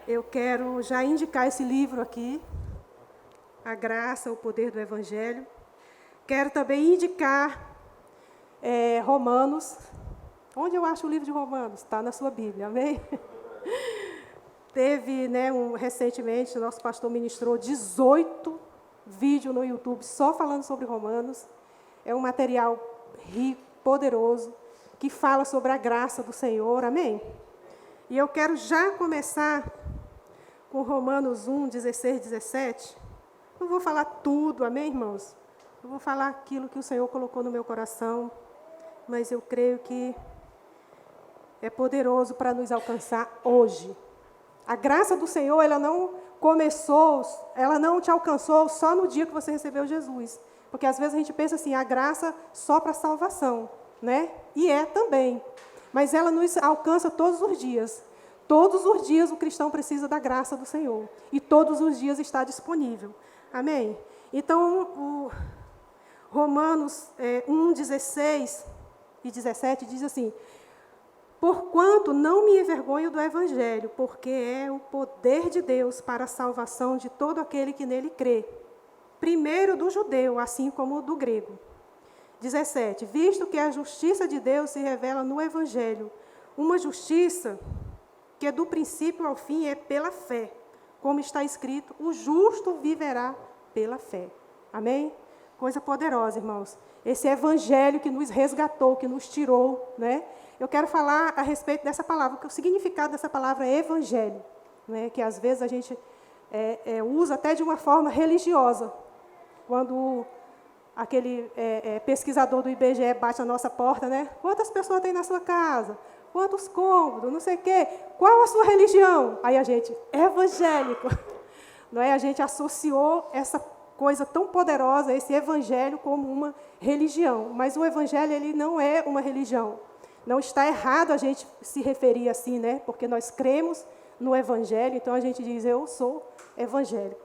Eu quero já indicar esse livro aqui, A Graça, o Poder do Evangelho. Quero também indicar Romanos. Onde eu acho o livro de Romanos? Está na sua Bíblia, amém? Teve, recentemente, o nosso pastor ministrou 18 vídeos no YouTube só falando sobre Romanos. É um material rico, poderoso, que fala sobre a graça do Senhor, amém? E eu quero já começar com Romanos 1, 16, 17. Não vou falar tudo, amém, irmãos? Eu vou falar aquilo que o Senhor colocou no meu coração, mas eu creio que é poderoso para nos alcançar hoje. A graça do Senhor, ela não te alcançou só no dia que você recebeu Jesus. Porque às vezes a gente pensa assim, a graça só para salvação, né? E é também. Mas ela nos alcança todos os dias. Todos os dias o cristão precisa da graça do Senhor. E todos os dias está disponível. Amém? Então, o Romanos 1, 16 e 17 diz assim: porquanto não me envergonho do Evangelho, porque é o poder de Deus para a salvação de todo aquele que nele crê. Primeiro do judeu, assim como do grego. 17. Visto que a justiça de Deus se revela no Evangelho, uma justiça que do princípio ao fim é pela fé. Como está escrito, o justo viverá pela fé. Amém? Coisa poderosa, irmãos. Esse Evangelho que nos resgatou, que nos tirou, né? Eu quero falar a respeito dessa palavra, porque o significado dessa palavra é Evangelho, né? Que às vezes a gente usa até de uma forma religiosa. Quando aquele pesquisador do IBGE bate na nossa porta, né? Quantas pessoas tem na sua casa? Quantos cômodos? Não sei o quê. Qual a sua religião? Aí a gente, evangélico. Não é? A gente associou essa coisa tão poderosa, esse evangelho, como uma religião. Mas o evangelho, ele não é uma religião. Não está errado a gente se referir assim, né? Porque nós cremos no evangelho, então a gente diz, eu sou evangélico.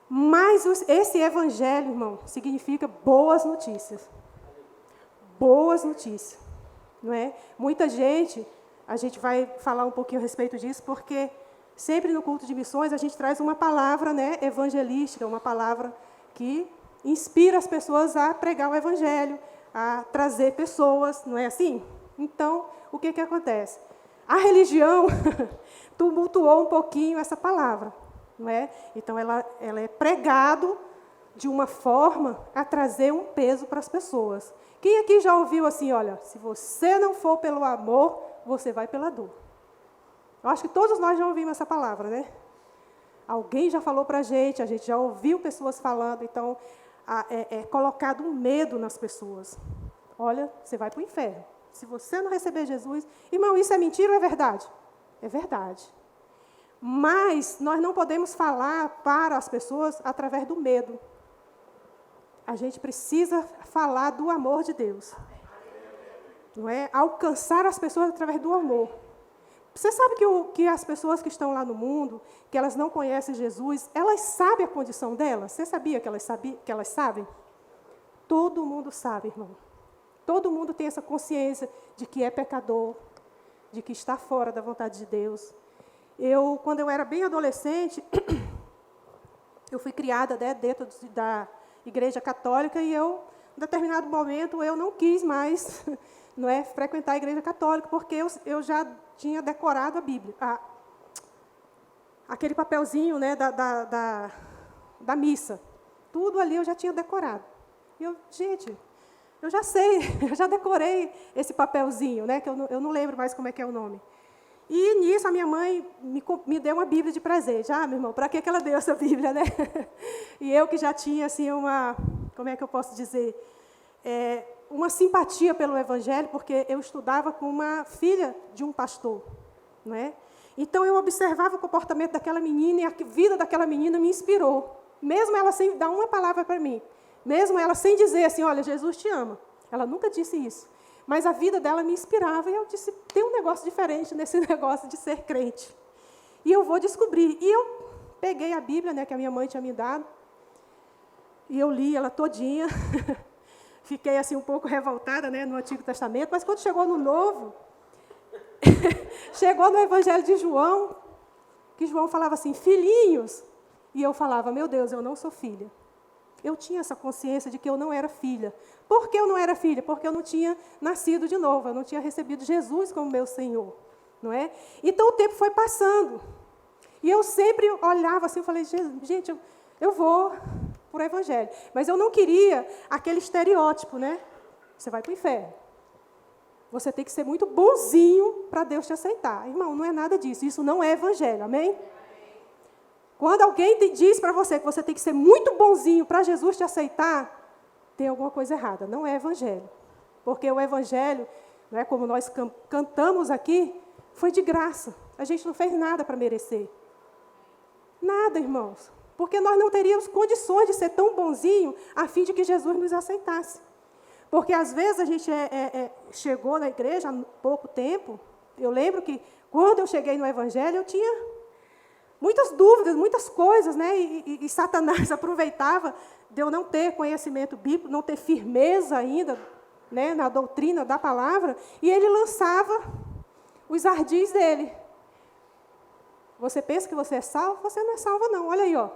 Mas esse evangelho, irmão, significa boas notícias. Boas notícias. Não é? Muita gente, a gente vai falar um pouquinho a respeito disso, porque sempre no culto de missões a gente traz uma palavra, né, evangelística, uma palavra que inspira as pessoas a pregar o evangelho, a trazer pessoas, não é assim? Então, o que acontece? A religião tumultuou um pouquinho essa palavra. Não é? Então, ela é pregado de uma forma a trazer um peso para as pessoas. Quem aqui já ouviu assim, olha, se você não for pelo amor, você vai pela dor? Eu acho que todos nós já ouvimos essa palavra, né? Alguém já falou para a gente já ouviu pessoas falando, então é colocado um medo nas pessoas. Olha, você vai para o inferno. Se você não receber Jesus... Irmão, isso é mentira ou é verdade? É verdade. Mas nós não podemos falar para as pessoas através do medo. A gente precisa falar do amor de Deus. Não é? Alcançar as pessoas através do amor. Você sabe que as pessoas que estão lá no mundo, que elas não conhecem Jesus, elas sabem a condição delas? Você sabia que elas sabem? Todo mundo sabe, irmão. Todo mundo tem essa consciência de que é pecador, de que está fora da vontade de Deus. Quando eu era bem adolescente, eu fui criada, né, dentro da Igreja Católica e em determinado momento, eu não quis mais frequentar a Igreja Católica, porque eu já tinha decorado a Bíblia. Aquele papelzinho, né, da missa. Tudo ali eu já tinha decorado. E eu já sei, eu já decorei esse papelzinho, né, que eu não lembro mais como é que é o nome. E nisso a minha mãe me deu uma Bíblia de presente. Meu irmão, para que ela deu essa Bíblia, né? E eu que já tinha, assim, como é que eu posso dizer? Uma simpatia pelo Evangelho, porque eu estudava com uma filha de um pastor, não é? Então, eu observava o comportamento daquela menina e a vida daquela menina me inspirou. Mesmo ela sem dar uma palavra para mim. Mesmo ela sem dizer assim, olha, Jesus te ama. Ela nunca disse isso. Mas a vida dela me inspirava e eu disse, tem um negócio diferente nesse negócio de ser crente. E eu vou descobrir. E eu peguei a Bíblia, né, que a minha mãe tinha me dado, e eu li ela todinha. Fiquei assim um pouco revoltada, né, no Antigo Testamento, mas quando chegou no Novo, chegou no Evangelho de João, que João falava assim, filhinhos. E eu falava, meu Deus, eu não sou filha. Eu tinha essa consciência de que eu não era filha. Por que eu não era filha? Porque eu não tinha nascido de novo, eu não tinha recebido Jesus como meu Senhor. Não é? Então o tempo foi passando. E eu sempre olhava assim, eu falei, gente, eu vou para o Evangelho. Mas eu não queria aquele estereótipo, né? Você vai para o inferno. Você tem que ser muito bonzinho para Deus te aceitar. Irmão, não é nada disso. Isso não é Evangelho, amém? Quando alguém diz para você que você tem que ser muito bonzinho para Jesus te aceitar, tem alguma coisa errada. Não é Evangelho. Porque o Evangelho, não é como nós cantamos aqui, foi de graça. A gente não fez nada para merecer. Nada, irmãos. Porque nós não teríamos condições de ser tão bonzinho a fim de que Jesus nos aceitasse. Porque, às vezes, a gente chegou na igreja há pouco tempo. Eu lembro que, quando eu cheguei no Evangelho, eu tinha muitas dúvidas, muitas coisas, né? E Satanás aproveitava de eu não ter conhecimento bíblico, não ter firmeza ainda, né, na doutrina da palavra, e ele lançava os ardis dele. Você pensa que você é salvo? Você não é salvo, não. Olha aí, ó.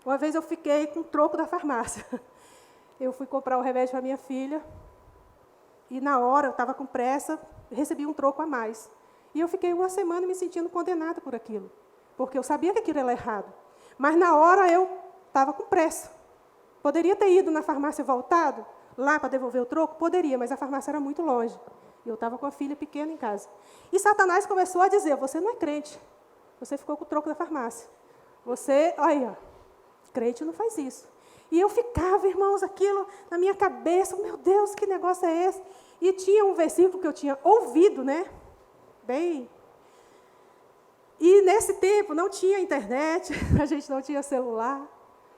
Uma vez eu fiquei com o troco da farmácia. Eu fui comprar o remédio para minha filha, e na hora, eu estava com pressa, recebi um troco a mais. E eu fiquei uma semana me sentindo condenada por aquilo, porque eu sabia que aquilo era errado. Mas na hora eu estava com pressa. Poderia ter ido na farmácia e voltado lá para devolver o troco? Poderia, mas a farmácia era muito longe. E eu estava com a filha pequena em casa. E Satanás começou a dizer, você não é crente. Você ficou com o troco da farmácia. Você, olha, crente não faz isso. E eu ficava, irmãos, aquilo na minha cabeça, meu Deus, que negócio é esse? E tinha um versículo que eu tinha ouvido, né? Bem... E nesse tempo não tinha internet, a gente não tinha celular,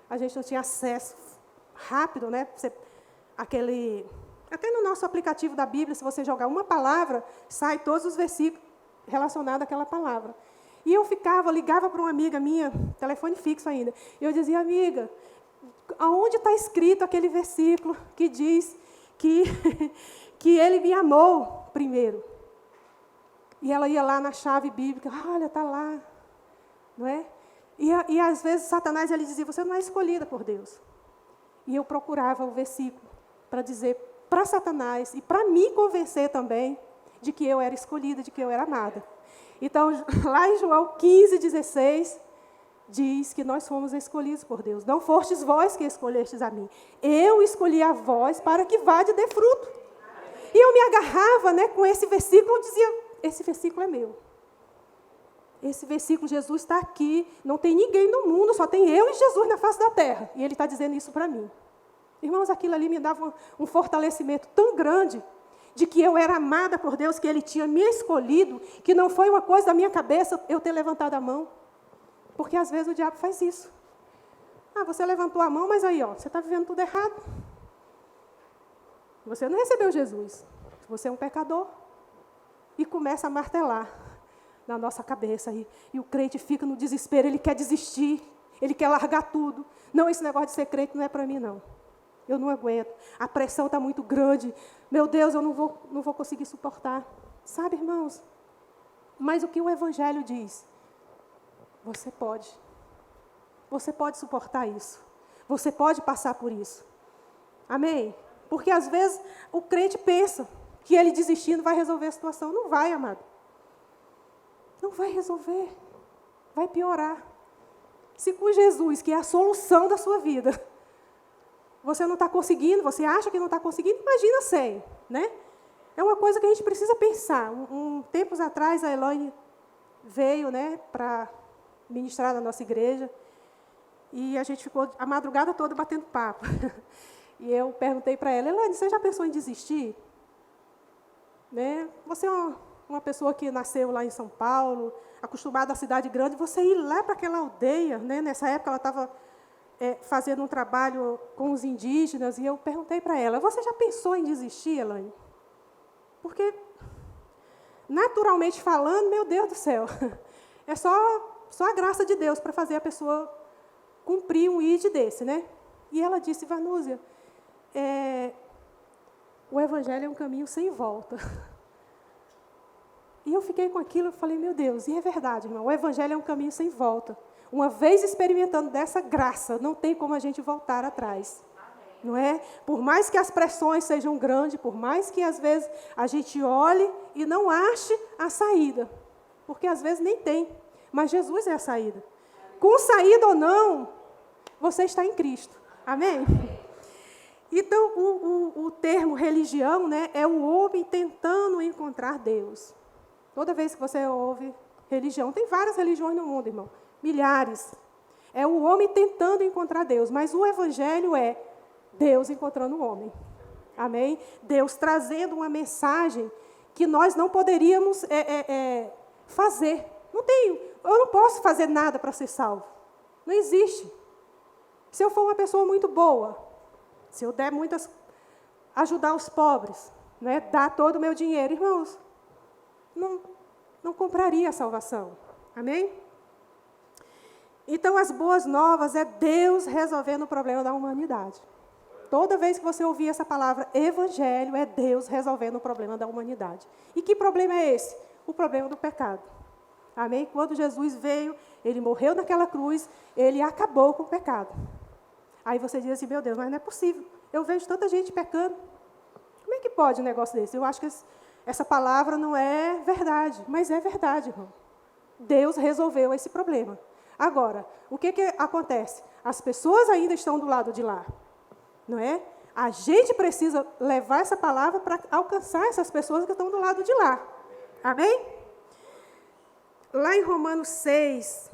a gente não tinha acesso rápido, né? Até no nosso aplicativo da Bíblia, se você jogar uma palavra, sai todos os versículos relacionados àquela palavra. E eu ligava para uma amiga minha, telefone fixo ainda, e eu dizia, amiga, aonde está escrito aquele versículo que diz que ele me amou primeiro? E ela ia lá na chave bíblica, olha, está lá. Não é? E às vezes Satanás ele dizia, você não é escolhida por Deus. E eu procurava o versículo para dizer para Satanás e para me convencer também de que eu era escolhida, de que eu era amada. Então, lá em João 15:16, diz que nós fomos escolhidos por Deus. Não fostes vós que escolhestes a mim. Eu escolhi a vós para que vade dê fruto. E eu me agarrava, né, com esse versículo, eu dizia, esse versículo é meu. Esse versículo, Jesus está aqui, não tem ninguém no mundo, só tem eu e Jesus na face da terra. E Ele está dizendo isso para mim. Irmãos, aquilo ali me dava um fortalecimento tão grande, de que eu era amada por Deus, que Ele tinha me escolhido, que não foi uma coisa da minha cabeça eu ter levantado a mão. Porque às vezes o diabo faz isso. Ah, você levantou a mão, mas aí, ó, você está vivendo tudo errado. Você não recebeu Jesus. Você é um pecador. E começa a martelar na nossa cabeça. E o crente fica no desespero, ele quer desistir, ele quer largar tudo. Não, esse negócio de ser crente não é para mim, não. Eu não aguento. A pressão está muito grande. Meu Deus, eu não vou conseguir suportar. Sabe, irmãos? Mas o que o Evangelho diz? Você pode. Você pode suportar isso. Você pode passar por isso. Amém? Porque, às vezes, o crente pensa que ele desistindo vai resolver a situação. Não vai, amado. Não vai resolver. Vai piorar. Se com Jesus, que é a solução da sua vida, você não está conseguindo, você acha que não está conseguindo, imagina sem, né? É uma coisa que a gente precisa pensar. Tempos atrás, a Elaine veio, né, para ministrar na nossa igreja, e a gente ficou a madrugada toda batendo papo. E eu perguntei para ela, Elaine, você já pensou em desistir? Né? Você é uma pessoa que nasceu lá em São Paulo, acostumada à cidade grande, você ir lá para aquela aldeia, né? Nessa época ela estava fazendo um trabalho com os indígenas, e eu perguntei para ela, você já pensou em desistir, Elaine? Porque, naturalmente falando, meu Deus do céu, é só a graça de Deus para fazer a pessoa cumprir um ID desse, né? E ela disse, Vanúzia, o Evangelho é um caminho sem volta. E eu fiquei com aquilo, eu falei, meu Deus, e é verdade, irmão, o evangelho é um caminho sem volta. Uma vez experimentando dessa graça, não tem como a gente voltar atrás. Não é? Por mais que as pressões sejam grandes, por mais que às vezes a gente olhe e não ache a saída, porque às vezes nem tem, mas Jesus é a saída. Com saída ou não, você está em Cristo. Amém? Então, o termo religião, né, é o homem tentando encontrar Deus. Toda vez que você ouve religião, tem várias religiões no mundo, irmão, milhares. É o homem tentando encontrar Deus, mas o evangelho é Deus encontrando o homem. Amém? Deus trazendo uma mensagem que nós não poderíamos fazer. Eu não posso fazer nada para ser salvo. Não existe. Se eu for uma pessoa muito boa, se eu der ajudar os pobres, né, dar todo o meu dinheiro, irmãos, não compraria a salvação. Amém? Então, as boas novas é Deus resolvendo o problema da humanidade. Toda vez que você ouvir essa palavra evangelho, é Deus resolvendo o problema da humanidade. E que problema é esse? O problema do pecado. Amém? Quando Jesus veio, ele morreu naquela cruz, ele acabou com o pecado. Aí você diz assim, meu Deus, mas não é possível. Eu vejo tanta gente pecando. Como é que pode um negócio desse? Eu acho que essa palavra não é verdade, mas é verdade, irmão. Deus resolveu esse problema. Agora, o que acontece? As pessoas ainda estão do lado de lá. Não é? A gente precisa levar essa palavra para alcançar essas pessoas que estão do lado de lá. Amém? Lá em Romanos 6,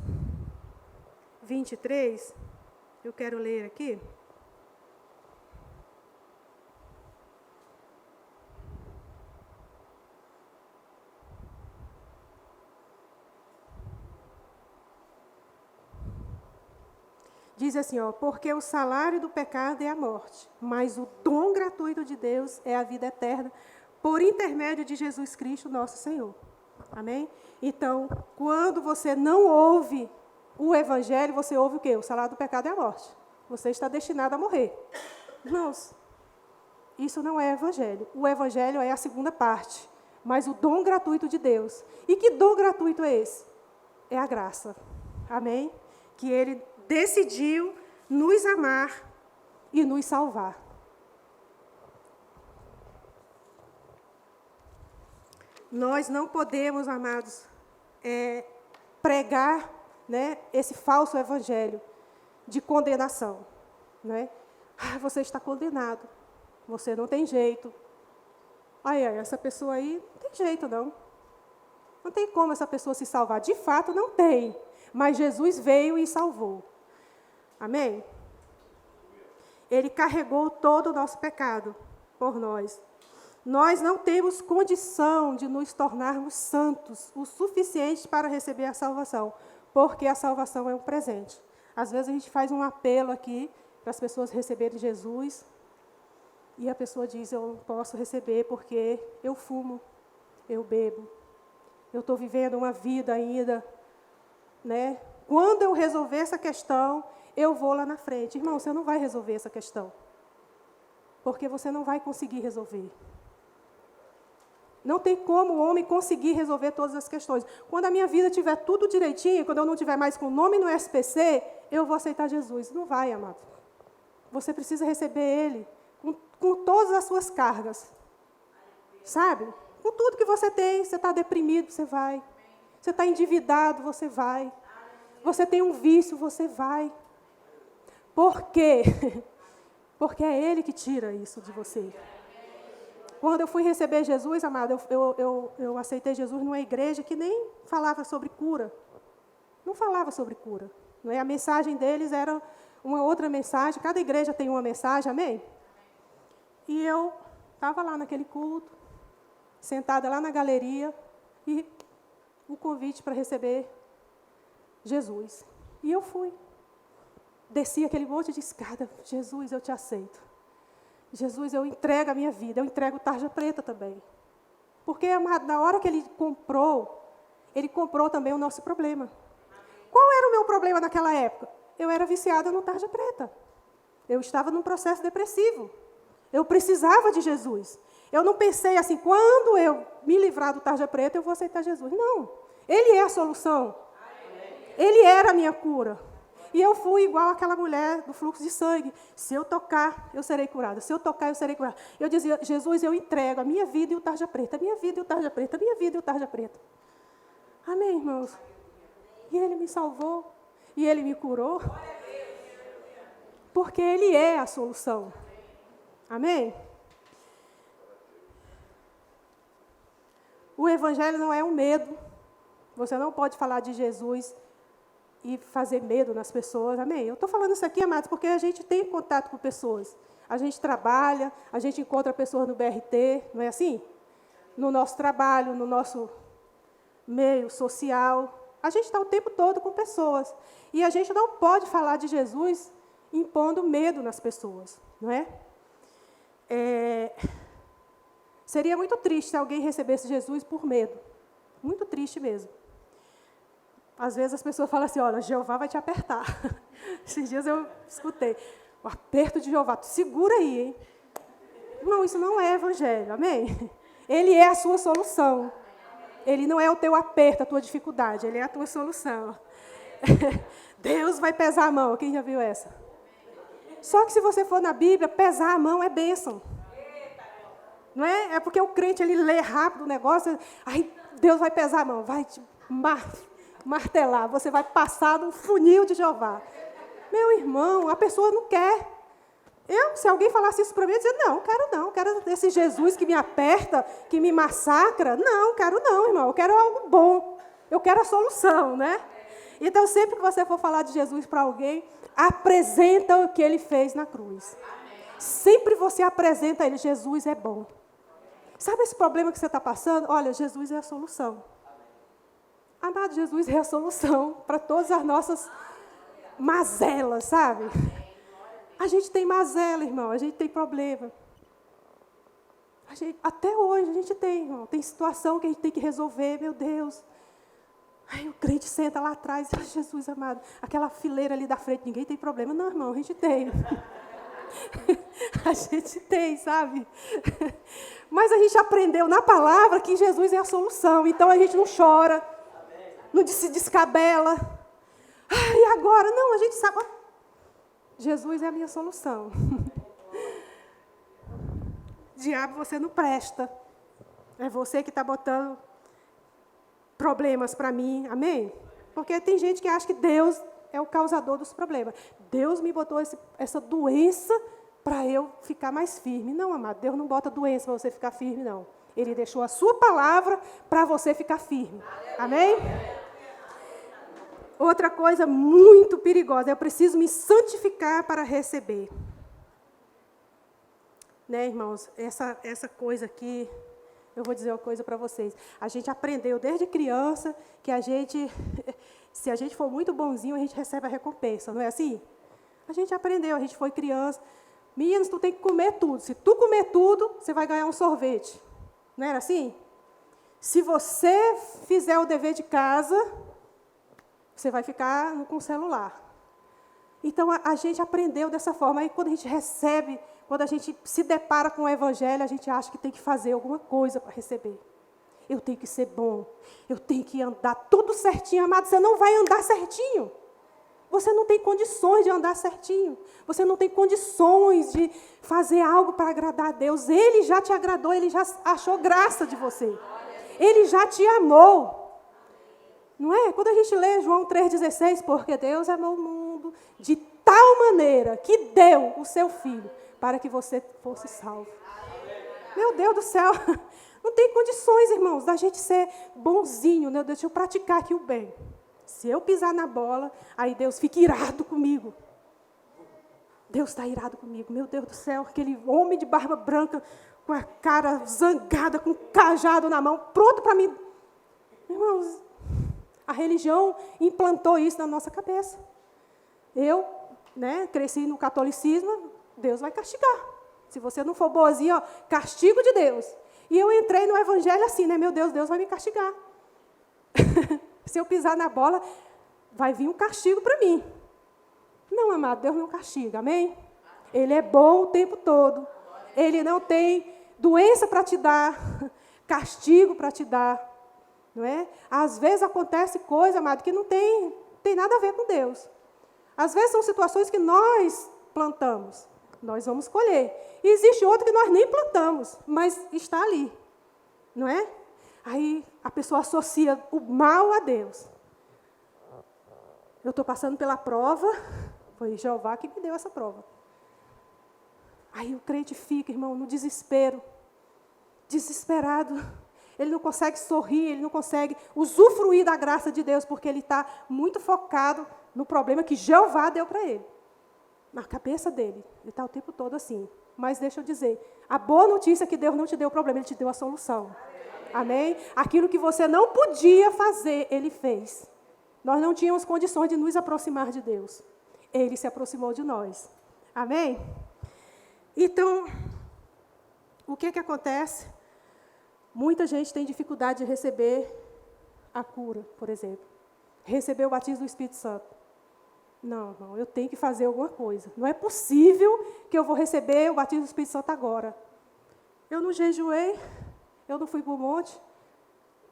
23, eu quero ler aqui. Diz assim, porque o salário do pecado é a morte, mas o dom gratuito de Deus é a vida eterna, por intermédio de Jesus Cristo, nosso Senhor. Amém? Então, quando você não ouve o evangelho, você ouve o quê? O salário do pecado é a morte. Você está destinado a morrer. Irmãos, isso não é evangelho. O evangelho é a segunda parte, mas o dom gratuito de Deus. E que dom gratuito é esse? É a graça. Amém? Que Ele decidiu nos amar e nos salvar. Nós não podemos, amados, pregar, né, esse falso evangelho de condenação. Né? Você está condenado, você não tem jeito. Essa pessoa aí não tem jeito, não. Não tem como essa pessoa se salvar. De fato, não tem. Mas Jesus veio e salvou. Amém? Ele carregou todo o nosso pecado por nós. Nós não temos condição de nos tornarmos santos o suficiente para receber a salvação, porque a salvação é um presente. Às vezes a gente faz um apelo aqui para as pessoas receberem Jesus, e a pessoa diz, eu não posso receber porque eu fumo, eu bebo, eu estou vivendo uma vida ainda, né? Quando eu resolver essa questão, eu vou lá na frente. Irmão, você não vai resolver essa questão, porque você não vai conseguir resolver. Não tem como o homem conseguir resolver todas as questões. Quando a minha vida estiver tudo direitinho, quando eu não estiver mais com o nome no SPC, eu vou aceitar Jesus. Não vai, amado. Você precisa receber Ele com todas as suas cargas. Sabe? Com tudo que você tem. Você está deprimido, você vai. Você está endividado, você vai. Você tem um vício, você vai. Por quê? Porque é Ele que tira isso de você. Quando eu fui receber Jesus, amado, eu aceitei Jesus numa igreja que nem falava sobre cura. Não falava sobre cura. Não é? A mensagem deles era uma outra mensagem. Cada igreja tem uma mensagem, amém? E eu estava lá naquele culto, sentada lá na galeria, e o convite para receber Jesus. E eu fui. Desci aquele monte de escada. Jesus, eu te aceito. Jesus, eu entrego a minha vida, eu entrego tarja preta também. Porque, amado, na hora que Ele comprou também o nosso problema. Qual era o meu problema naquela época? Eu era viciada no tarja preta. Eu estava num processo depressivo. Eu precisava de Jesus. Eu não pensei assim, quando eu me livrar do tarja preta, eu vou aceitar Jesus. Não. Ele é a solução. Ele era a minha cura. E eu fui igual aquela mulher do fluxo de sangue. Se eu tocar, eu serei curada. Se eu tocar, eu serei curada. Eu dizia, Jesus, eu entrego a minha vida e o tarja preta. A minha vida e o tarja preta. A minha vida e o tarja preta. Amém, irmãos? E Ele me salvou. E Ele me curou. Porque Ele é a solução. Amém? O Evangelho não é um medo. Você não pode falar de Jesus e fazer medo nas pessoas, amém? Eu estou falando isso aqui, amados, porque a gente tem contato com pessoas. A gente trabalha, a gente encontra pessoas no BRT, não é assim? No nosso trabalho, no nosso meio social. A gente está o tempo todo com pessoas. E a gente não pode falar de Jesus impondo medo nas pessoas, não é? Seria muito triste se alguém recebesse Jesus por medo. Muito triste mesmo. Às vezes as pessoas falam assim, olha, Jeová vai te apertar. Esses dias eu escutei, o aperto de Jeová, segura aí, hein? Não, isso não é evangelho, amém? Ele é a sua solução. Ele não é o teu aperto, a tua dificuldade, ele é a tua solução. Deus vai pesar a mão, quem já viu essa? Só que se você for na Bíblia, pesar a mão é bênção. Não é? É porque o crente, ele lê rápido o negócio, aí Deus vai pesar a mão, vai te martelar, você vai passar no funil de Jeová. Meu irmão, a pessoa não quer. Se alguém falasse isso para mim, eu dizia, não, quero esse Jesus que me aperta, que me massacra. Não, quero não, irmão, eu quero algo bom. Eu quero a solução, né? Então, sempre que você for falar de Jesus para alguém, apresenta o que Ele fez na cruz. Sempre você apresenta a Ele, Jesus é bom. Sabe esse problema que você está passando? Olha, Jesus é a solução. Amado, Jesus é a solução para todas as nossas mazelas, sabe? A gente tem mazela, irmão, a gente tem problema. Até hoje a gente tem, irmão, tem situação que a gente tem que resolver, meu Deus. Aí o crente senta lá atrás, Jesus amado, aquela fileira ali da frente, ninguém tem problema. Não, irmão, a gente tem. A gente tem, sabe? Mas a gente aprendeu na palavra que Jesus é a solução, então a gente não chora, não se descabela. E agora? Não, a gente sabe. Jesus é a minha solução. Diabo, você não presta. É você que está botando problemas para mim, amém? Porque tem gente que acha que Deus é o causador dos problemas. Deus me botou essa doença para eu ficar mais firme. Não, amado, Deus não bota doença para você ficar firme, não. Ele deixou a sua palavra para você ficar firme. Amém? Outra coisa muito perigosa, eu preciso me santificar para receber. Né, irmãos, essa coisa aqui, eu vou dizer uma coisa para vocês. A gente aprendeu desde criança que se a gente for muito bonzinho, a gente recebe a recompensa, não é assim? A gente aprendeu, a gente foi criança. Meninos, tu tem que comer tudo. Se tu comer tudo, você vai ganhar um sorvete. Não era assim? Se você fizer o dever de casa, você vai ficar com o celular. Então, a gente aprendeu dessa forma. Aí, quando a gente recebe, quando a gente se depara com o Evangelho, a gente acha que tem que fazer alguma coisa para receber. Eu tenho que ser bom. Eu tenho que andar tudo certinho. Amado, você não vai andar certinho. Você não tem condições de andar certinho. Você não tem condições de fazer algo para agradar a Deus. Ele já te agradou, Ele já achou graça de você. Ele já te amou. Não é? Quando a gente lê João 3,16, porque Deus amou o mundo de tal maneira que deu o seu Filho para que você fosse salvo. Meu Deus do céu, não tem condições, irmãos, da gente ser bonzinho, né? Deixa eu praticar aqui o bem. Se eu pisar na bola, aí Deus fica irado comigo. Deus está irado comigo. Meu Deus do céu, aquele homem de barba branca, com a cara zangada, com um cajado na mão, pronto para mim. Irmãos, a religião implantou isso na nossa cabeça. Eu, cresci no catolicismo, Deus vai castigar. Se você não for boazinha, castigo de Deus. E eu entrei no evangelho assim, meu Deus, Deus vai me castigar. Se eu pisar na bola, vai vir um castigo para mim. Não, amado, Deus não castiga, amém? Ele é bom o tempo todo. Ele não tem doença para te dar, castigo para te dar, não é? Às vezes acontece coisa, amado, que não tem nada a ver com Deus. Às vezes são situações que nós plantamos, nós vamos colher. E existe outra que nós nem plantamos, mas está ali, não é? Aí a pessoa associa o mal a Deus. Eu estou passando pela prova, foi Jeová que me deu essa prova. Aí o crente fica, irmão, no desespero, desesperado. Ele não consegue sorrir, ele não consegue usufruir da graça de Deus, porque ele está muito focado no problema que Jeová deu para ele. Na cabeça dele, ele está o tempo todo assim. Mas deixa eu dizer, a boa notícia é que Deus não te deu o problema, Ele te deu a solução. Amém? Aquilo que você não podia fazer, Ele fez. Nós não tínhamos condições de nos aproximar de Deus. Ele se aproximou de nós. Amém? Então, o que acontece? Muita gente tem dificuldade de receber a cura, por exemplo. Receber o batismo do Espírito Santo. Não, eu tenho que fazer alguma coisa. Não é possível que eu vou receber o batismo do Espírito Santo agora. Eu não jejuei, eu não fui para o monte,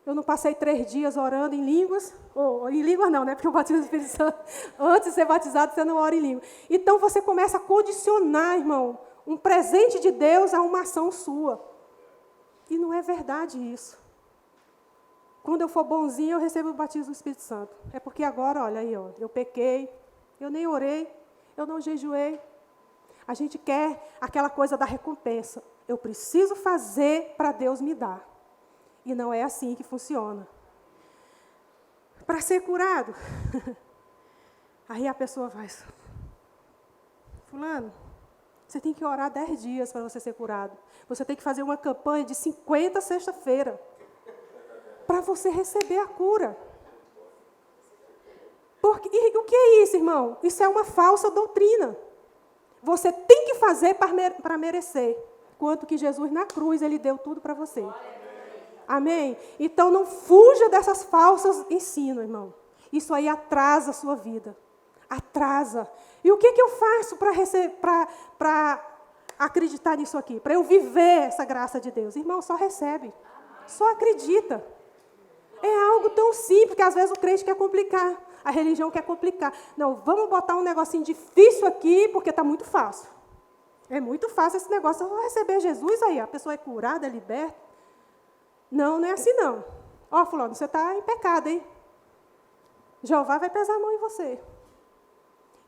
eu não passei 3 dias orando em línguas, ou em línguas não, né? Porque o batismo do Espírito Santo, antes de ser batizado, você não ora em língua. Então, você começa a condicionar, irmão, um presente de Deus a uma ação sua. E não é verdade isso. Quando eu for bonzinho, eu recebo o batismo do Espírito Santo. É porque agora, olha aí, eu pequei, eu nem orei, eu não jejuei. A gente quer aquela coisa da recompensa. Eu preciso fazer para Deus me dar. E não é assim que funciona. Para ser curado, aí a pessoa faz, fulano, você tem que orar 10 dias para você ser curado. Você tem que fazer uma campanha de 50 sexta-feira para você receber a cura. E o que é isso, irmão? Isso é uma falsa doutrina. Você tem que fazer para merecer. Quanto que Jesus na cruz, Ele deu tudo para você. Amém? Então não fuja dessas falsas ensinos, irmão. Isso aí atrasa a sua vida. Atrasa. E o que eu faço para acreditar nisso aqui? Para eu viver essa graça de Deus? Irmão, só recebe. Só acredita. É algo tão simples que às vezes o crente quer complicar. A religião quer complicar. Não, vamos botar um negocinho difícil aqui, porque está muito fácil. É muito fácil esse negócio. Eu vou receber Jesus aí, a pessoa é curada, é liberta. Não, não é assim não. Ó, fulano, você está em pecado, hein? Jeová vai pesar a mão em você.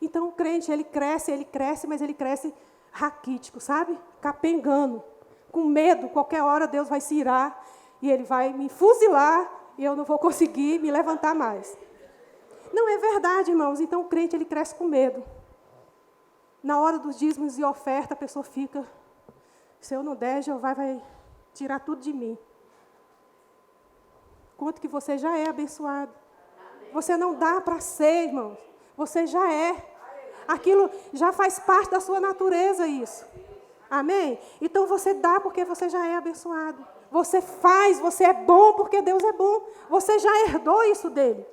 Então o crente, ele cresce, mas ele cresce raquítico, sabe? Capengando, com medo, qualquer hora Deus vai se irar e Ele vai me fuzilar e eu não vou conseguir me levantar mais. Não é verdade, irmãos. Então o crente, ele cresce com medo. Na hora dos dízimos e oferta, a pessoa fica, se eu não der, Jeová vai tirar tudo de mim. Quanto que você já é abençoado. Você não dá para ser, irmãos. Você já é. Aquilo já faz parte da sua natureza, isso. Amém? Então você dá porque você já é abençoado. Você faz, você é bom porque Deus é bom. Você já herdou isso dele.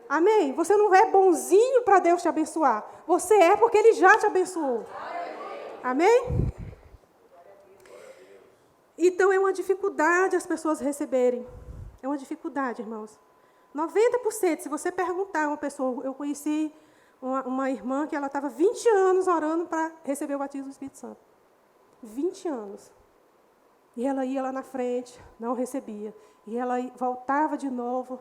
Amém? Você não é bonzinho para Deus te abençoar. Você é porque Ele já te abençoou. Amém? Então é uma dificuldade as pessoas receberem. É uma dificuldade, irmãos. 90%, se você perguntar a uma pessoa, eu conheci uma irmã que ela estava 20 anos orando para receber o batismo do Espírito Santo. 20 anos. E ela ia lá na frente, não recebia. E ela voltava de novo.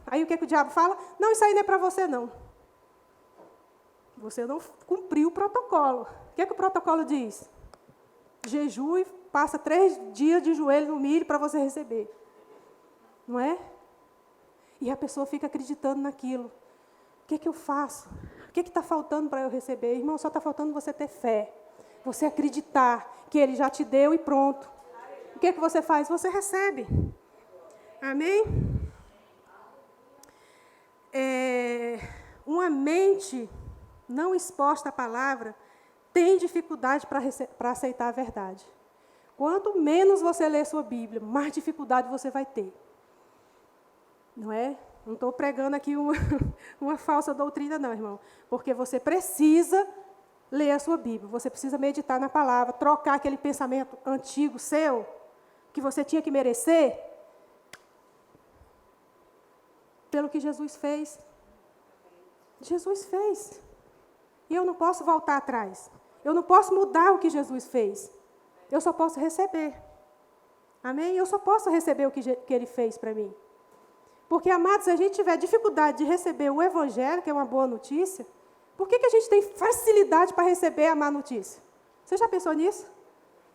Aí o que o diabo fala? Não, isso aí não é para você, não. Você não cumpriu o protocolo. O que o protocolo diz? Jejue, passa 3 dias de joelho no milho para você receber. Não é? E a pessoa fica acreditando naquilo. O que eu faço? O que está faltando para eu receber? Irmão, só está faltando você ter fé. Você acreditar que Ele já te deu e pronto. O que você faz? Você recebe. Amém? Uma mente não exposta à palavra tem dificuldade para aceitar a verdade. Quanto menos você lê sua Bíblia, mais dificuldade você vai ter. Não é? Não estou pregando aqui uma falsa doutrina, não, irmão. Porque você precisa ler a sua Bíblia. Você precisa meditar na palavra, trocar aquele pensamento antigo seu, que você tinha que merecer, pelo que Jesus fez. Jesus fez. E eu não posso voltar atrás. Eu não posso mudar o que Jesus fez. Eu só posso receber. Amém? Eu só posso receber o que Ele fez para mim. Porque, amados, se a gente tiver dificuldade de receber o Evangelho, que é uma boa notícia, por que a gente tem facilidade para receber a má notícia? Você já pensou nisso?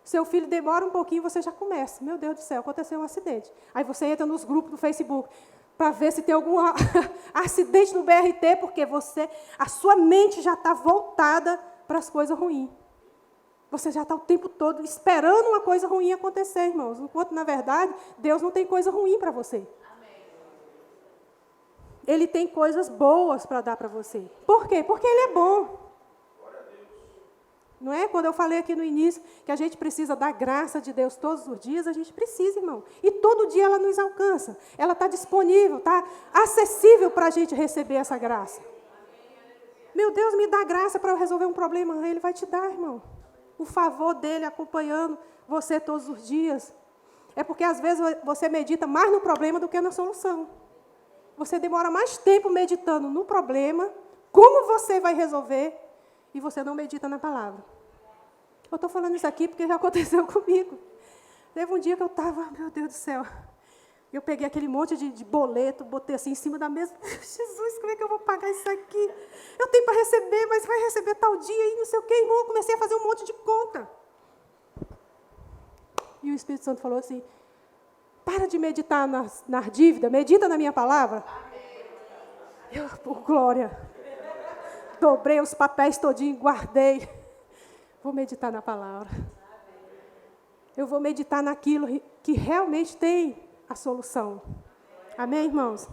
Seu filho demora um pouquinho, você já começa. Meu Deus do céu, aconteceu um acidente. Aí você entra nos grupos do Facebook para ver se tem algum acidente no BRT, porque a sua mente já está voltada para as coisas ruins. Você já está o tempo todo esperando uma coisa ruim acontecer, irmãos. Enquanto, na verdade, Deus não tem coisa ruim para você. Ele tem coisas boas para dar para você. Por quê? Porque Ele é bom. Não é? Quando eu falei aqui no início que a gente precisa da graça de Deus todos os dias, a gente precisa, irmão. E todo dia ela nos alcança. Ela está disponível, está acessível para a gente receber essa graça. Meu Deus, me dá graça para eu resolver um problema. Ele vai te dar, irmão. O favor dele acompanhando você todos os dias. É porque, às vezes, você medita mais no problema do que na solução. Você demora mais tempo meditando no problema, como você vai resolver, e você não medita na palavra. Eu estou falando isso aqui porque já aconteceu comigo. Teve um dia que eu estava, meu Deus do céu, eu peguei aquele monte de boleto, botei assim em cima da mesa. Jesus, como é que eu vou pagar isso aqui? Eu tenho para receber, mas vai receber tal dia e não sei o quê, irmão. Eu comecei a fazer um monte de conta. E o Espírito Santo falou assim, para de meditar na dívida, medita na minha palavra. Eu, por glória, dobrei os papéis todinho, guardei. Vou meditar na palavra. Eu vou meditar naquilo que realmente tem a solução. Amém, irmãos?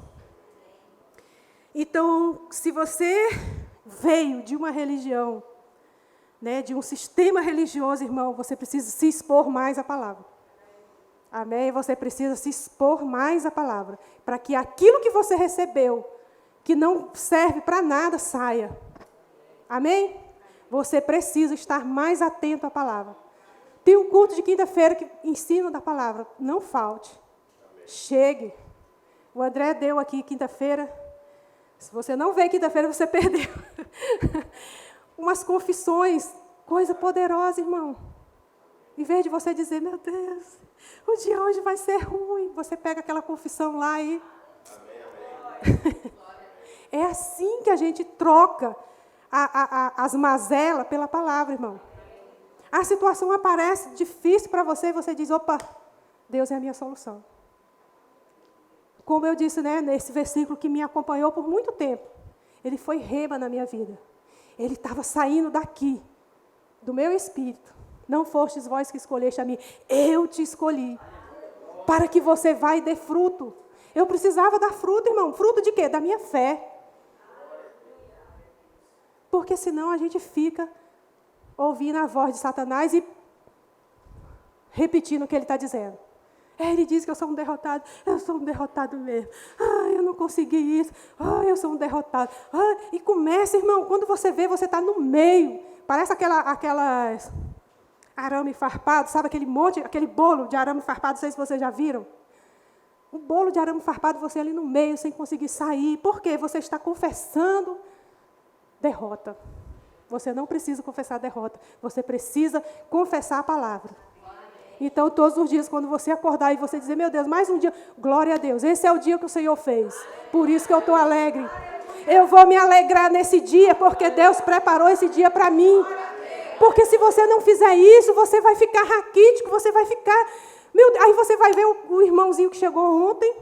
Então, se você veio de uma religião, né, de um sistema religioso, irmão, você precisa se expor mais à palavra. Amém? Você precisa se expor mais à palavra, para que aquilo que você recebeu, que não serve para nada, saia. Amém? Você precisa estar mais atento à palavra. Tem um culto de quinta-feira que ensina da palavra. Não falte. Chegue. O André deu aqui quinta-feira. Se você não veio quinta-feira, você perdeu. Umas confissões, coisa poderosa, irmão. Em vez de você dizer, meu Deus, o dia hoje vai ser ruim, você pega aquela confissão lá e... É assim que a gente troca as mazelas pela palavra, irmão. A situação aparece difícil para você e você diz, opa, Deus é a minha solução. Como eu disse, né, nesse versículo que me acompanhou por muito tempo, ele foi rema na minha vida. Ele estava saindo daqui, do meu espírito. Não fostes vós que escolheste a mim, eu te escolhi, para que você vá e dê fruto. Eu precisava dar fruto, irmão. Fruto de quê? Da minha fé. Porque senão a gente fica ouvindo a voz de Satanás e repetindo o que ele está dizendo. Ele diz que eu sou um derrotado. Eu sou um derrotado mesmo. Eu não consegui isso. Eu sou um derrotado. E começa, irmão, quando você vê, você está no meio. Parece aquelas arame farpado, sabe aquele bolo de arame farpado, não sei se vocês já viram. Um bolo de arame farpado, você ali no meio, sem conseguir sair. Por quê? Você está confessando derrota. Você não precisa confessar derrota. Você precisa confessar a palavra. Então, todos os dias, quando você acordar e você dizer, meu Deus, mais um dia, glória a Deus, esse é o dia que o Senhor fez. Por isso que eu estou alegre. Eu vou me alegrar nesse dia, porque Deus preparou esse dia para mim. Porque se você não fizer isso, você vai ficar raquítico, você vai ficar... Aí você vai ver o irmãozinho que chegou ontem,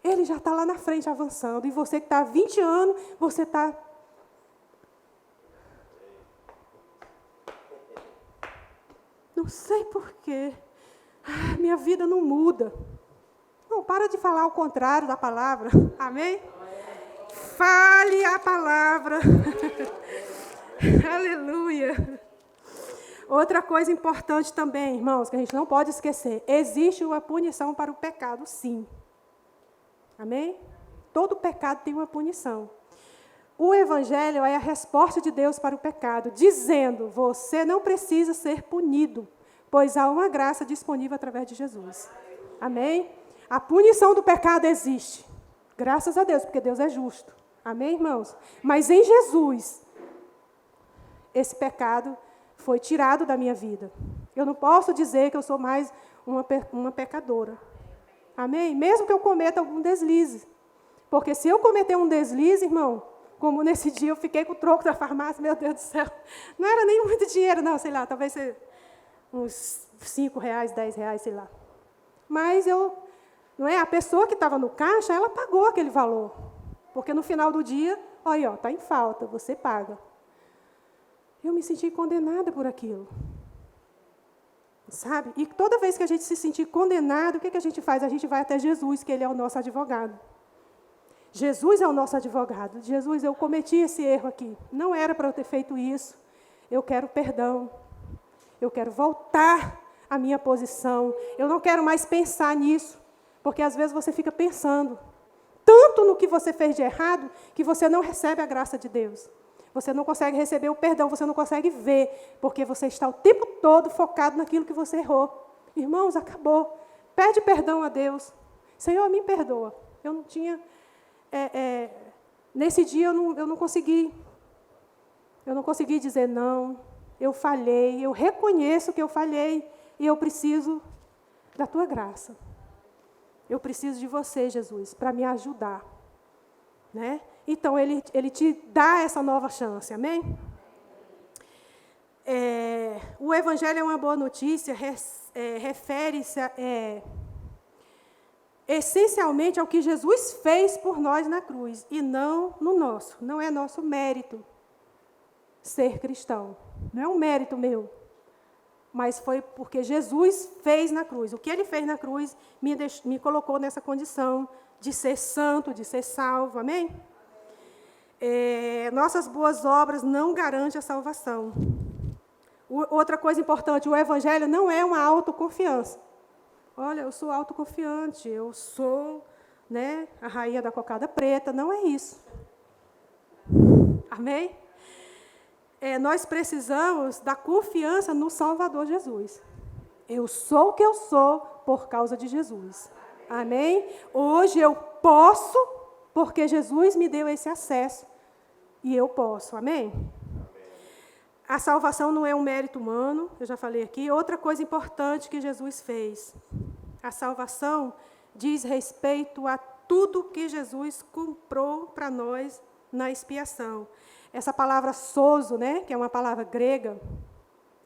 ele já está lá na frente avançando. E você que está há 20 anos, você está... Não sei porquê. Minha vida não muda. Não, para de falar o contrário da palavra. Amém? Fale a palavra. Aleluia. Outra coisa importante também, irmãos, que a gente não pode esquecer. Existe uma punição para o pecado, sim. Amém? Todo pecado tem uma punição. O Evangelho é a resposta de Deus para o pecado, dizendo, você não precisa ser punido, pois há uma graça disponível através de Jesus. Amém? A punição do pecado existe, graças a Deus, porque Deus é justo. Amém, irmãos? Mas em Jesus, esse pecado foi tirado da minha vida. Eu não posso dizer que eu sou mais uma pecadora. Amém? Mesmo que eu cometa algum deslize. Porque se eu cometer um deslize, irmão, como nesse dia eu fiquei com o troco da farmácia, meu Deus do céu, não era nem muito dinheiro, não, sei lá, talvez uns R$5, R$10, sei lá. Mas não é, a pessoa que estava no caixa, ela pagou aquele valor. Porque no final do dia, olha, está em falta, você paga. Eu me senti condenada por aquilo. Sabe? E toda vez que a gente se sentir condenado, o que a gente faz? A gente vai até Jesus, que Ele é o nosso advogado. Jesus é o nosso advogado. Jesus, eu cometi esse erro aqui. Não era para eu ter feito isso. Eu quero perdão. Eu quero voltar à minha posição. Eu não quero mais pensar nisso. Porque às vezes você fica pensando tanto no que você fez de errado, que você não recebe a graça de Deus. Você não consegue receber o perdão, você não consegue ver, porque você está o tempo todo focado naquilo que você errou. Irmãos, acabou. Pede perdão a Deus. Senhor, me perdoa. Eu não tinha... nesse dia eu não consegui. Eu não consegui dizer não. Eu falhei. Eu reconheço que eu falhei. E eu preciso da tua graça. Eu preciso de você, Jesus, para me ajudar. Né? Então, ele te dá essa nova chance, amém? O Evangelho é uma boa notícia, refere-se essencialmente ao que Jesus fez por nós na cruz, e não no nosso. Não é nosso mérito ser cristão. Não é um mérito meu, mas foi porque Jesus fez na cruz. O que Ele fez na cruz me colocou nessa condição de ser santo, de ser salvo, amém? Nossas boas obras não garantem a salvação. Outra coisa importante, o Evangelho não é uma autoconfiança. Olha, eu sou autoconfiante, eu sou, né, a rainha da cocada preta, não é isso. Amém? Nós precisamos da confiança no Salvador Jesus. Eu sou o que eu sou por causa de Jesus. Amém? Hoje eu posso, porque Jesus me deu esse acesso. E eu posso. Amém? A salvação não é um mérito humano, eu já falei aqui. Outra coisa importante que Jesus fez. A salvação diz respeito a tudo que Jesus comprou para nós na expiação. Essa palavra sozo, né, que é uma palavra grega,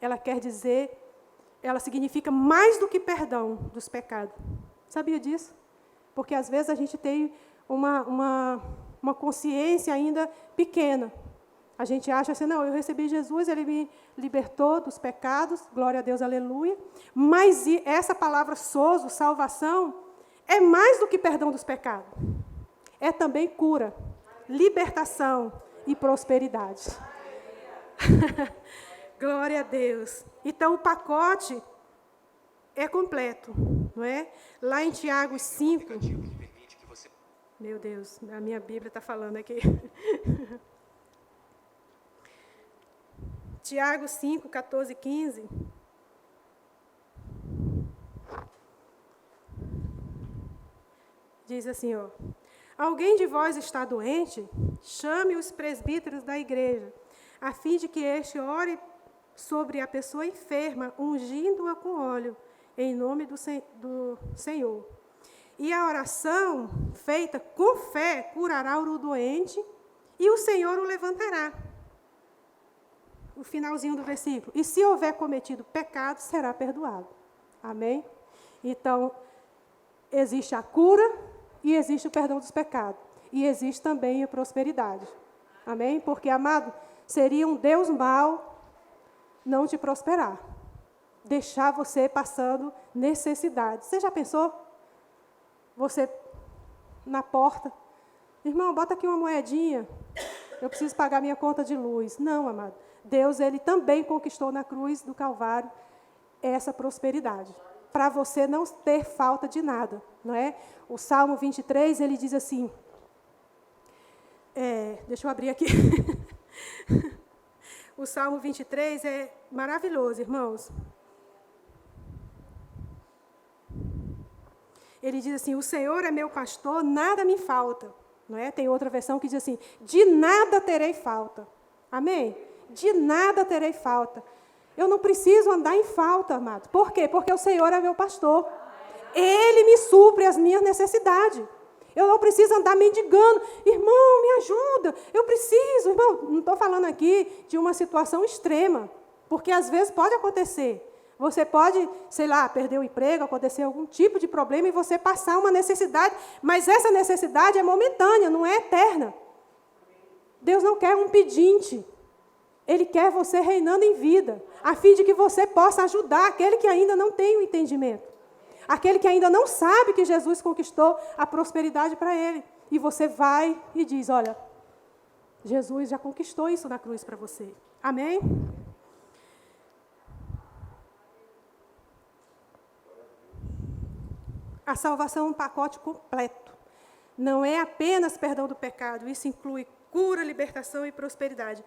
ela quer dizer, ela significa mais do que perdão dos pecados. Sabia disso? Porque às vezes a gente tem uma consciência ainda pequena. A gente acha assim, não, eu recebi Jesus, Ele me libertou dos pecados, glória a Deus, aleluia. Mas essa palavra sozo, salvação, é mais do que perdão dos pecados. É também cura, libertação e prosperidade. Glória a Deus. Então, o pacote é completo, não é? Lá em Tiago 5... Meu Deus, a minha Bíblia está falando aqui. Tiago 5, 14 e 15. Diz assim, ó. Alguém de vós está doente? Chame os presbíteros da igreja, a fim de que este ore sobre a pessoa enferma, ungindo-a com óleo, em nome do Senhor. E a oração feita com fé curará o doente, e o Senhor o levantará. O finalzinho do versículo. E se houver cometido pecado, será perdoado. Amém? Então, existe a cura e existe o perdão dos pecados. E existe também a prosperidade. Amém? Porque, amado, seria um Deus mau não te prosperar. Deixar você passando necessidade. Você já pensou? Você na porta. Irmão, bota aqui uma moedinha. Eu preciso pagar minha conta de luz. Não, amado. Deus, Ele também conquistou na cruz do Calvário essa prosperidade. Para você não ter falta de nada, não é? O Salmo 23, ele diz assim, Deixa eu abrir aqui. O Salmo 23 é maravilhoso, irmãos. Ele diz assim, o Senhor é meu pastor, nada me falta. Não é? Tem outra versão que diz assim, de nada terei falta. Amém? De nada terei falta. Eu não preciso andar em falta, amado. Por quê? Porque o Senhor é meu pastor. Ele me supre as minhas necessidades. Eu não preciso andar mendigando. Irmão, me ajuda. Eu preciso. Irmão, não estou falando aqui de uma situação extrema. Porque às vezes pode acontecer. Você pode, sei lá, perder o emprego, acontecer algum tipo de problema e você passar uma necessidade. Mas essa necessidade é momentânea, não é eterna. Deus não quer um pedinte. Ele quer você reinando em vida, a fim de que você possa ajudar aquele que ainda não tem o entendimento. Aquele que ainda não sabe que Jesus conquistou a prosperidade para ele. E você vai e diz, olha, Jesus já conquistou isso na cruz para você. Amém? A salvação é um pacote completo. Não é apenas perdão do pecado, isso inclui cura, libertação e prosperidade.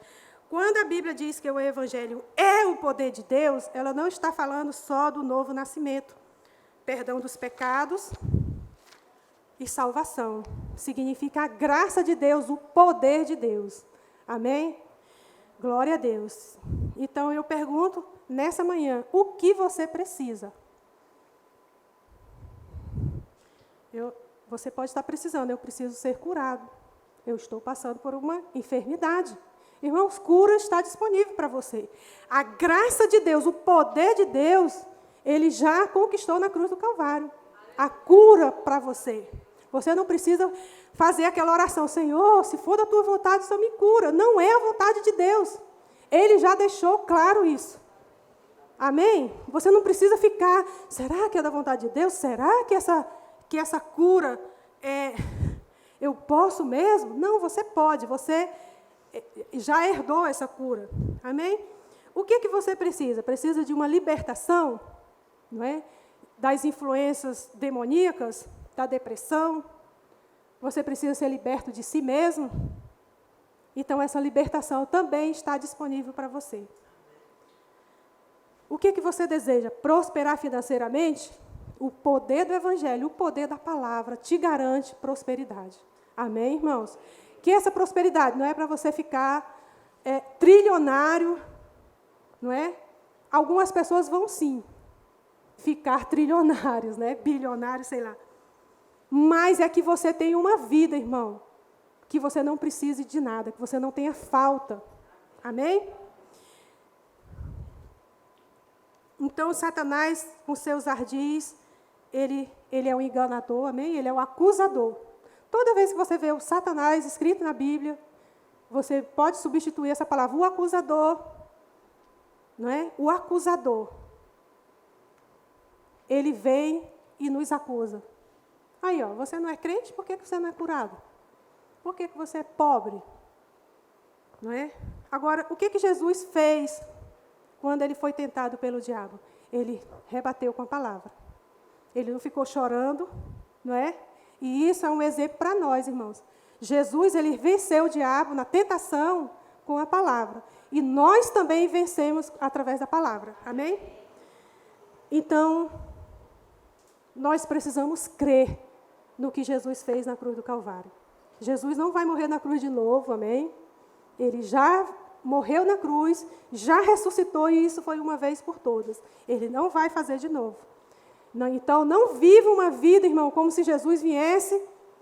Quando a Bíblia diz que o Evangelho é o poder de Deus, ela não está falando só do novo nascimento. Perdão dos pecados e salvação. Significa a graça de Deus, o poder de Deus. Amém? Glória a Deus. Então, eu pergunto, nessa manhã, o que você precisa? Você pode estar precisando, eu preciso ser curado. Eu estou passando por uma enfermidade. Irmãos, cura está disponível para você. A graça de Deus, o poder de Deus, Ele já conquistou na cruz do Calvário. A cura para você. Você não precisa fazer aquela oração, Senhor, se for da tua vontade, só me cura. Não é a vontade de Deus. Ele já deixou claro isso. Amém? Você não precisa ficar, será que é da vontade de Deus? Será que essa cura eu posso mesmo? Não, você pode, você já herdou essa cura. Amém? O que você precisa? Precisa de uma libertação, não é? Das influências demoníacas, da depressão. Você precisa ser liberto de si mesmo. Então, essa libertação também está disponível para você. O que você deseja? Prosperar financeiramente? O poder do Evangelho, o poder da palavra te garante prosperidade. Amém, irmãos? Que essa prosperidade não é para você ficar trilionário, não é? Algumas pessoas vão sim ficar trilionários, né? Bilionários, sei lá. Mas é que você tenha uma vida, irmão, que você não precise de nada, que você não tenha falta. Amém? Então, Satanás, com seus ardis, ele é o enganador, amém? Ele é o acusador. Toda vez que você vê o Satanás escrito na Bíblia, você pode substituir essa palavra, o acusador, não é? O acusador. Ele vem e nos acusa. Aí, ó, você não é crente, por que você não é curado? Por que você é pobre? Não é? Agora, o que Jesus fez quando ele foi tentado pelo diabo? Ele rebateu com a palavra. Ele não ficou chorando, não é? E isso é um exemplo para nós, irmãos. Jesus, ele venceu o diabo na tentação com a palavra. E nós também vencemos através da palavra. Amém? Então, nós precisamos crer no que Jesus fez na cruz do Calvário. Jesus não vai morrer na cruz de novo, amém? Ele já morreu na cruz, já ressuscitou, e isso foi uma vez por todas. Ele não vai fazer de novo. Não, então, não viva uma vida, irmão, como se Jesus viesse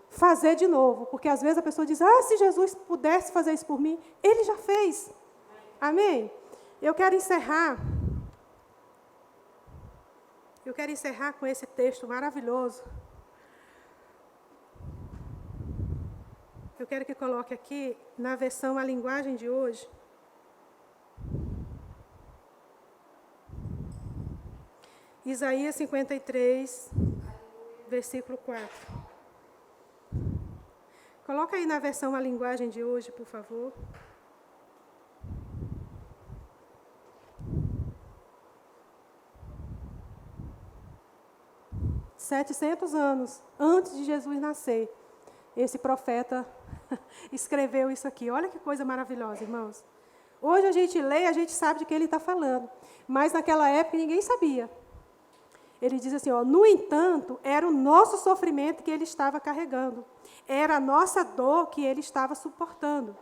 fazer de novo. Porque, às vezes, a pessoa diz, se Jesus pudesse fazer isso por mim, ele já fez. Amém? Eu quero encerrar com esse texto maravilhoso. Eu quero que coloque aqui, na versão A Linguagem de Hoje, Isaías 53, versículo 4. Coloca aí na versão A Linguagem de Hoje, por favor. ...700 anos antes de Jesus nascer, esse profeta escreveu isso aqui. Olha que coisa maravilhosa, irmãos. Hoje a gente lê, a gente sabe de que ele está falando. Mas naquela época ninguém sabia. Ele diz assim, no entanto, era o nosso sofrimento que ele estava carregando. Era a nossa dor que ele estava suportando.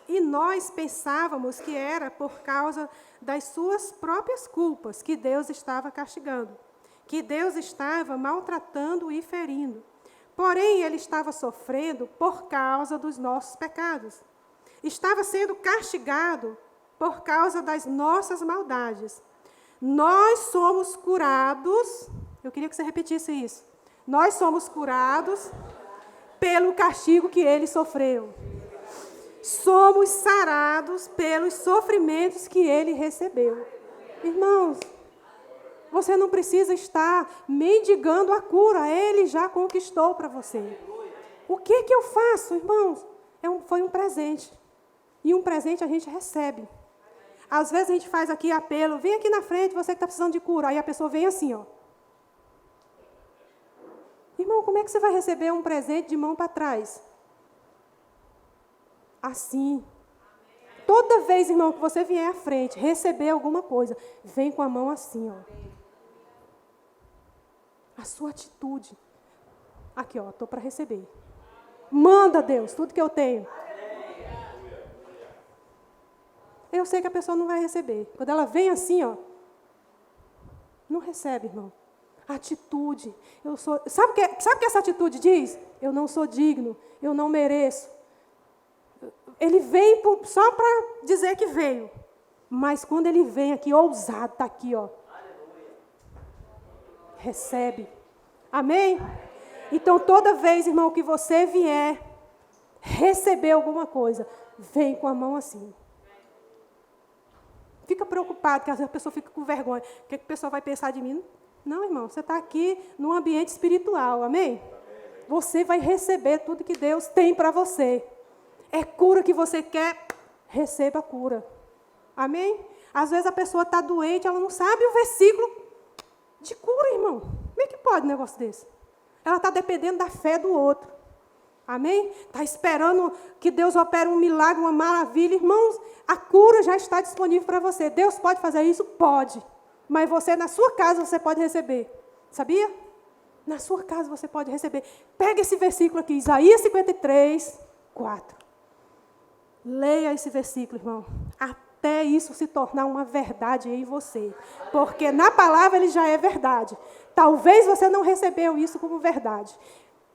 E nós pensávamos que era por causa das suas próprias culpas que Deus estava castigando, que Deus estava maltratando e ferindo. Porém, ele estava sofrendo por causa dos nossos pecados. Estava sendo castigado por causa das nossas maldades. Nós somos curados, eu queria que você repetisse isso. Nós somos curados pelo castigo que ele sofreu. Somos sarados pelos sofrimentos que ele recebeu. Irmãos, você não precisa estar mendigando a cura, ele já conquistou para você. O que eu faço, irmãos? Foi um presente. E um presente a gente recebe. Às vezes a gente faz aqui apelo, vem aqui na frente, você que está precisando de cura. Aí a pessoa vem assim, Irmão, como é que você vai receber um presente de mão para trás? Assim. Toda vez, irmão, que você vier à frente, receber alguma coisa, vem com a mão assim, A sua atitude. Aqui, estou para receber. Manda, Deus, tudo que eu tenho. Eu sei que a pessoa não vai receber. Quando ela vem assim, não recebe, irmão. Atitude. Sabe o que essa atitude diz? Eu não sou digno, eu não mereço. Ele vem só para dizer que veio. Mas quando ele vem aqui, ousado, está aqui, recebe. Amém? Então, toda vez, irmão, que você vier receber alguma coisa, vem com a mão assim. Fica preocupado, que às vezes a pessoa fica com vergonha. O que o pessoal vai pensar de mim? Não, irmão, você está aqui num ambiente espiritual, amém? Você vai receber tudo que Deus tem para você. É cura que você quer, receba a cura. Amém? Às vezes a pessoa está doente, ela não sabe o versículo de cura, irmão. Como é que pode um negócio desse? Ela está dependendo da fé do outro. Amém? Está esperando que Deus opere um milagre, uma maravilha. Irmãos, a cura já está disponível para você. Deus pode fazer isso? Pode. Mas você, na sua casa, você pode receber. Sabia? Na sua casa você pode receber. Pega esse versículo aqui, Isaías 53, 4. Leia esse versículo, irmão. Até isso se tornar uma verdade em você. Porque na palavra ele já é verdade. Talvez você não recebeu isso como verdade.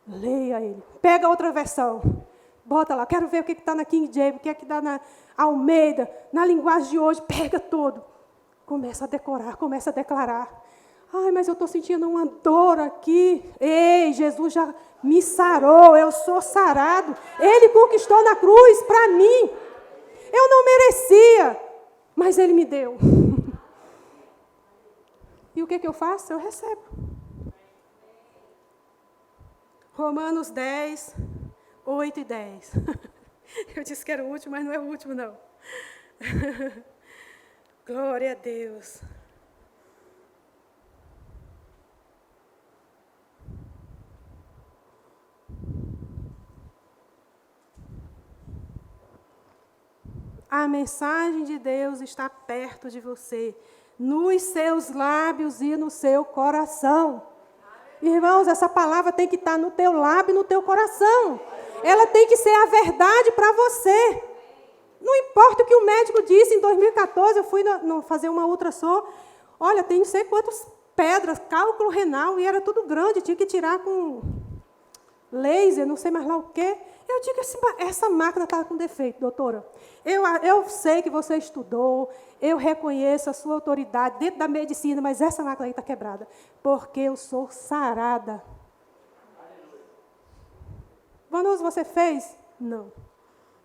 Leia ele. Pega outra versão. Bota lá. Quero ver o que está na King James, o que está na Almeida, na linguagem de hoje. Pega tudo. Começa a decorar, começa a declarar. Ai, mas eu estou sentindo uma dor aqui. Ei, Jesus já me sarou, eu sou sarado. Ele conquistou na cruz para mim. Eu não merecia, mas Ele me deu. E o que eu faço? Eu recebo. Romanos 10, 8 e 10. Eu disse que era o último, mas não é o último, não. Glória a Deus. A mensagem de Deus está perto de você, nos seus lábios e no seu coração. Irmãos, essa palavra tem que estar no teu lábio e no teu coração. Ela tem que ser a verdade para você. Não importa o que o médico disse. Em 2014, eu fui fazer uma ultrassom. Olha, tem não sei quantas pedras, cálculo renal, e era tudo grande, tinha que tirar com laser, não sei mais lá o quê. Eu digo, essa máquina estava com defeito, doutora. Eu sei que você estudou, eu reconheço a sua autoridade dentro da medicina, mas essa máquina aí está quebrada, porque eu sou sarada. Vanusa, você fez? Não.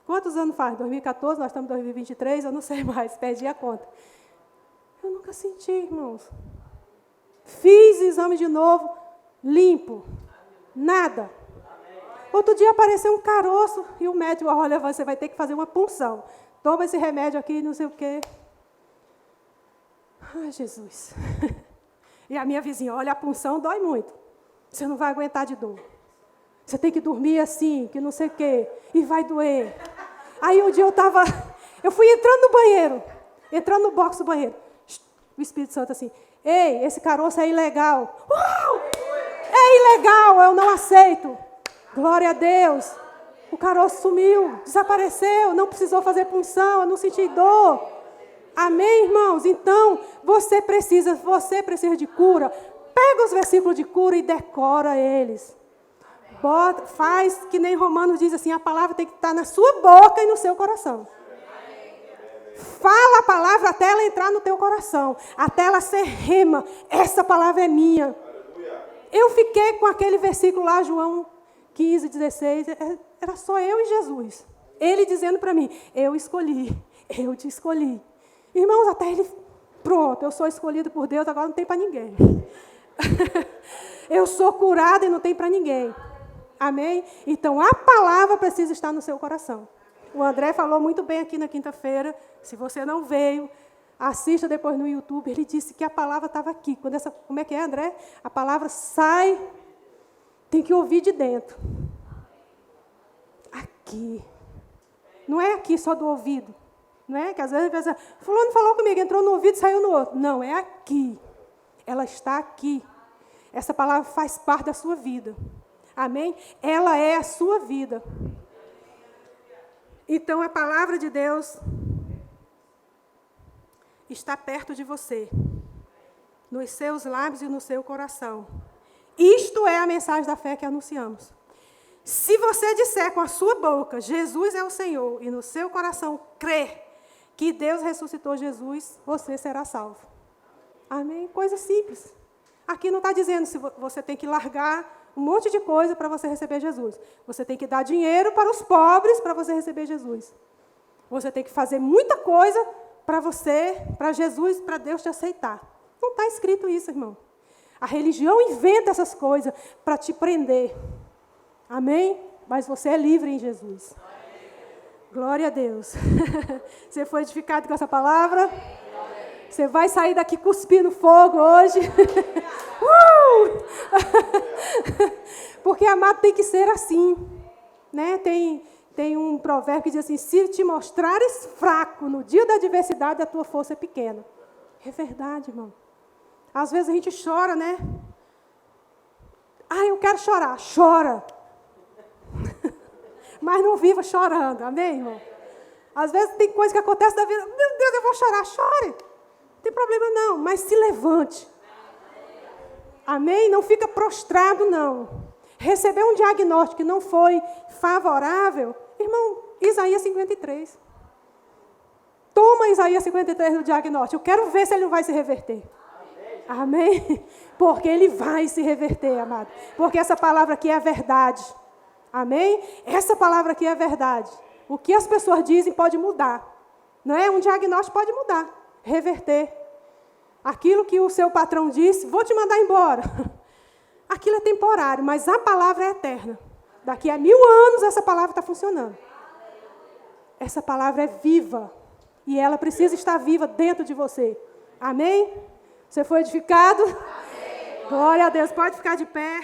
Quantos anos faz? 2014, nós estamos em 2023, eu não sei mais, perdi a conta. Eu nunca senti, irmãos. Fiz exame de novo, limpo. Nada. Outro dia apareceu um caroço e o médico, olha, você vai ter que fazer uma punção. Toma esse remédio aqui, não sei o quê. Ai, Jesus. E a minha vizinha, olha, a punção dói muito. Você não vai aguentar de dor. Você tem que dormir assim, que não sei o quê, e vai doer. Aí um dia eu fui entrando no banheiro, entrando no box do banheiro. O Espírito Santo assim, ei, esse caroço é ilegal. É ilegal, eu não aceito. Glória a Deus. O caroço sumiu, desapareceu, não precisou fazer punção, eu não senti dor. Amém, irmãos? Então, você precisa de cura. Pega os versículos de cura e decora eles. Faz que nem Romanos diz assim, a palavra tem que estar na sua boca e no seu coração. Fala a palavra até ela entrar no teu coração, até ela ser rema. Essa palavra é minha. Eu fiquei com aquele versículo lá, João 15, 16, era só eu e Jesus. Ele dizendo para mim, eu te escolhi. Irmãos, até ele, pronto, eu sou escolhido por Deus, agora não tem para ninguém. Eu sou curado e não tem para ninguém. Amém? Então, a palavra precisa estar no seu coração. O André falou muito bem aqui na quinta-feira. Se você não veio, assista depois no YouTube. Ele disse que a palavra estava aqui. Como é que é, André? A palavra sai, tem que ouvir de dentro. Aqui. Não é aqui só do ouvido. Não é que às vezes pensa, fulano falou comigo, entrou no ouvido e saiu no outro. Não, é aqui. Ela está aqui. Essa palavra faz parte da sua vida. Amém? Ela é a sua vida. Então, a palavra de Deus está perto de você, nos seus lábios e no seu coração. Isto é a mensagem da fé que anunciamos. Se você disser com a sua boca, Jesus é o Senhor, e no seu coração crer que Deus ressuscitou Jesus, você será salvo. Amém? Coisa simples. Aqui não está dizendo se você tem que largar um monte de coisa para você receber Jesus. Você tem que dar dinheiro para os pobres para você receber Jesus. Você tem que fazer muita coisa para Jesus, para Deus te aceitar. Não está escrito isso, irmão. A religião inventa essas coisas para te prender. Amém? Mas você é livre em Jesus. Glória a Deus. Você foi edificado com essa palavra? Você vai sair daqui cuspindo fogo hoje. Porque, amado, tem que ser assim. Né? Tem um provérbio que diz assim, se te mostrares fraco no dia da adversidade, a tua força é pequena. É verdade, irmão. Às vezes a gente chora, né? Eu quero chorar. Chora. Mas não viva chorando. Amém, irmão? Às vezes tem coisa que acontece na vida. Meu Deus, eu vou chorar. Chore. Não tem problema não, mas se levante. Amém? Não fica prostrado, não. Recebeu um diagnóstico que não foi favorável, irmão, Isaías 53. Toma Isaías 53 no diagnóstico. Eu quero ver se ele não vai se reverter. Amém? Porque ele vai se reverter, amado. Porque essa palavra aqui é a verdade. Amém? Essa palavra aqui é a verdade. O que as pessoas dizem pode mudar. Não é? Um diagnóstico pode mudar, reverter. Aquilo que o seu patrão disse, vou te mandar embora. Aquilo é temporário, mas a palavra é eterna. Daqui a 1000 anos essa palavra está funcionando. Essa palavra é viva. E ela precisa estar viva dentro de você. Amém? Você foi edificado? Amém. Glória a Deus. Pode ficar de pé.